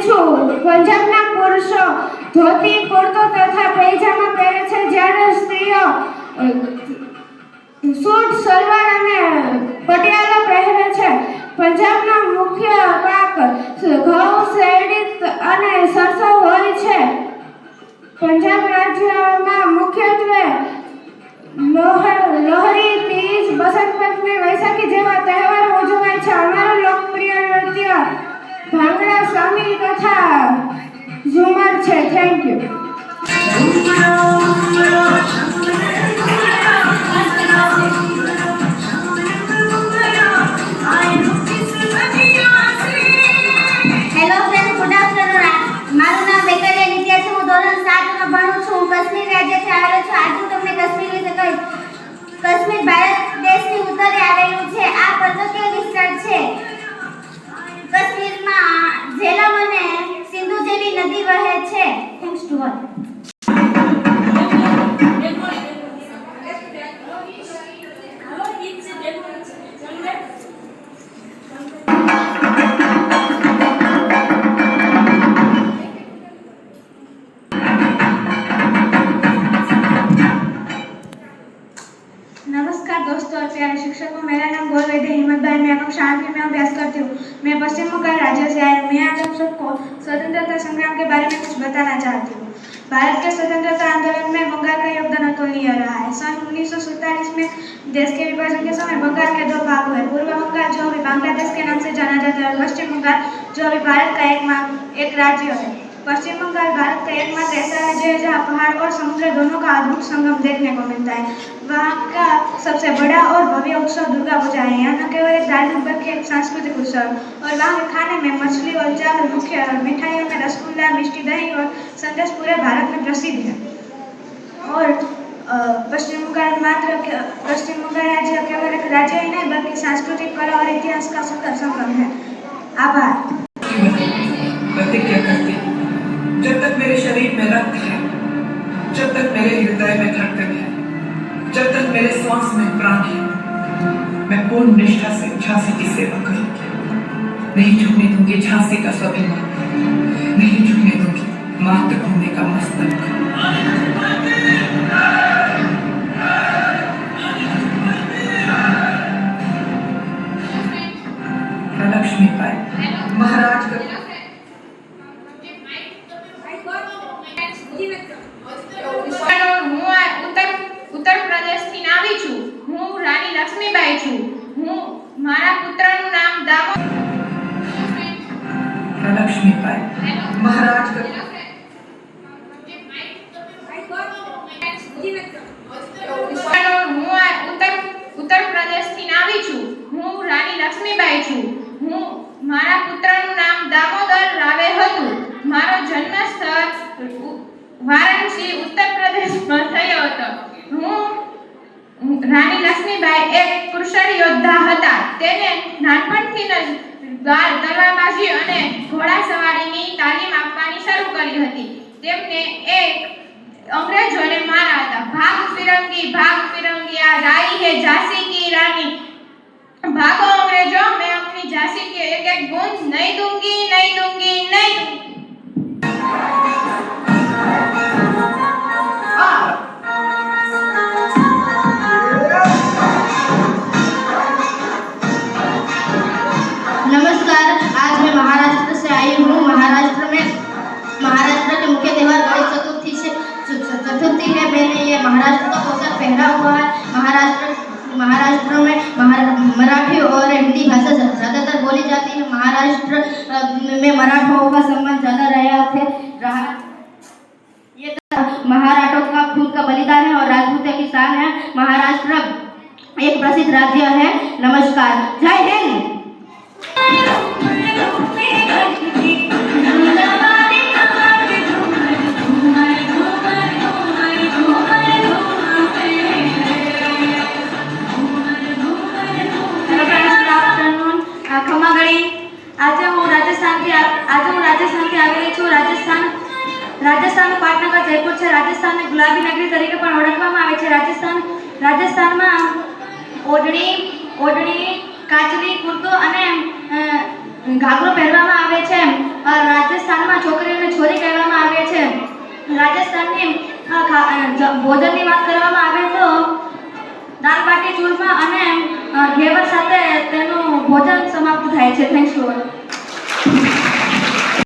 છું. પંજાબના પુરુષો ધોતી કુર્તો તથા પૈજામા પહેરે છે, જ્યારે સ્ત્રીઓ સૂટ સલવાર અને પટિયાલા પહેરે છે. પંજાબના મુખ્ય પાક ઘઉં, શેરડી અને સરસવ હોય છે. પંજાબ રાજ્યમાં મુખ્યત્વે લોહરી, તીજ, બસંત પંચમી, વૈશાખી જેવા તહેવારો ઉજવાય છે. અમારું લોકપ્રિય નૃત્ય ભાંગડા, સમી તથા ઝુમર છે. Thank you. કાશ્મીર ભારત દેશની ઉત્તરે આવેલું છે. આ પર્વતીય વિસ્તાર છે. કાશ્મીરમાં ઝેલમ અને સિંધુ જેવી નદી વહે છે. Thanks to all. नमस्कार दोस्तों और प्यारे शिक्षकों, मेरा नाम गोलवेद हिम्मत भाई, मैं कक्षा 8वीं में अभ्यास करती हूँ. मैं पश्चिम बंगाल राज्य से आई हूँ. मैं आज आप सबको स्वतंत्रता संग्राम के बारे में कुछ बताना चाहती हूँ. भारत के स्वतंत्रता आंदोलन में बंगाल का योगदान अतुलनीय रहा है. सन 1947 में देश के विभाजन के समय बंगाल के 2 भाग हुए. पूर्व बंगाल, जो अभी बांग्लादेश के नाम से जाना जाता है, और पश्चिम बंगाल, जो अभी भारत का एक राज्य है. पश्चिम बंगाल भारत का एकमात्र ऐसा राज्य है जहाँ पहाड़ और समुद्र दोनों का अद्भुत संगम देखने को मिलता है. वहाँ का सबसे बड़ा और भव्य उत्सव दुर्गा पूजा है. यहाँ न केवल एक धार्मिक बल्कि एक सांस्कृतिक उत्सव. और वहाँ के खाने में मछली और चावल मुख्य है, और मिठाइयों में रसगुल्ला, मिष्टी दही और संदेश पूरे भारत में प्रसिद्ध है. और पश्चिम बंगाल राज्य केवल एक राज्य ही नहीं बल्कि सांस्कृतिक कला और इतिहास का सुंदर संगम है. आभार. प्रतिज्ञा करती हूँ, जब तक मेरे शरीर में रक्त है, जब तक मेरे हृदय में धड़कन है, जब तक मेरे श्वास में प्राण है, मैं पूर्ण निष्ठा से झांसी की सेवा करूंगी. नहीं झुकने दूंगी झांसी का स्वाभिमान, नहीं झुकने दूंगी मातृभूमि का मस्तक. लक्ष्मीबाई महाराज ઉત્તર પ્રદેશથી આવી છું. હું રાણી લક્ષ્મીબાઈ છું. હું મારા પુત્રનું નામ દામોદર લક્ષ્મીબાઈ મહારાજ ઉત્તર પ્રદેશથી આવી છું. હું રાણી લક્ષ્મીબાઈ છું. હું મારા પુત્રનું નામ દામોદર રાવે હતું. મારો જન્મ સ્થળ વારાણસી ઉત્તર પ્રદેશમાં થયો હતો. રાણી લક્ષ્મીબાઈ એક કુશળ યોદ્ધા હતા. તેને નાનપણથી જ તલવારબાજી અને ઘોડાસવારીની તાલીમ આપવાની શરૂ કરી હતી. તેમને એક અંગ્રેજોને મારા હતા. ભાગ ફિરંગી आज आई है झांसी की रानी. भागो अंग्रेजों, मैं अपनी झांसी की एक एक बूंद नहीं दूंगी, नहीं दूंगी, नहीं दूंगी. नमस्कार, आज मैं महाराष्ट्र से आई हूँ. महाराष्ट्र के मुख्य त्योहार गणेश चतुर्थी है. मैंने ये महाराष्ट्र का पोशाक पहना हुआ है. महाराष्ट्र में मराठी और हिंदी भाषा ज़्यादातर बोली जाती है. महाराष्ट्र में मराठों का सम्मान ज़्यादा रहा. ये महाराठों का खून का बलिदान है और राजपूत की शान है. महाराष्ट्र एक प्रसिद्ध राज्य है. नमस्कार, जय हिंद. આજે હું રાજસ્થાનથી આવેલી છું. રાજસ્થાનનું પાટનગર જયપુર છે. રાજસ્થાનને ગુલાબી નગરી તરીકે પણ ઓળખવામાં આવે છે. રાજસ્થાનમાં ઓઢણી, કાચરી, કુર્તો અને ઘાઘરો પહેરવામાં આવે છે. રાજસ્થાન છોકરીઓને છોરી કહેવામાં આવે છે. રાજસ્થાનની ભોજનની વાત કરવામાં આવે તો દાળ બાટી ચૂરમા અને ઘેવર સાથે તેનું ભોજન સમાપ્ત થાય છે. થેન્ક્સ.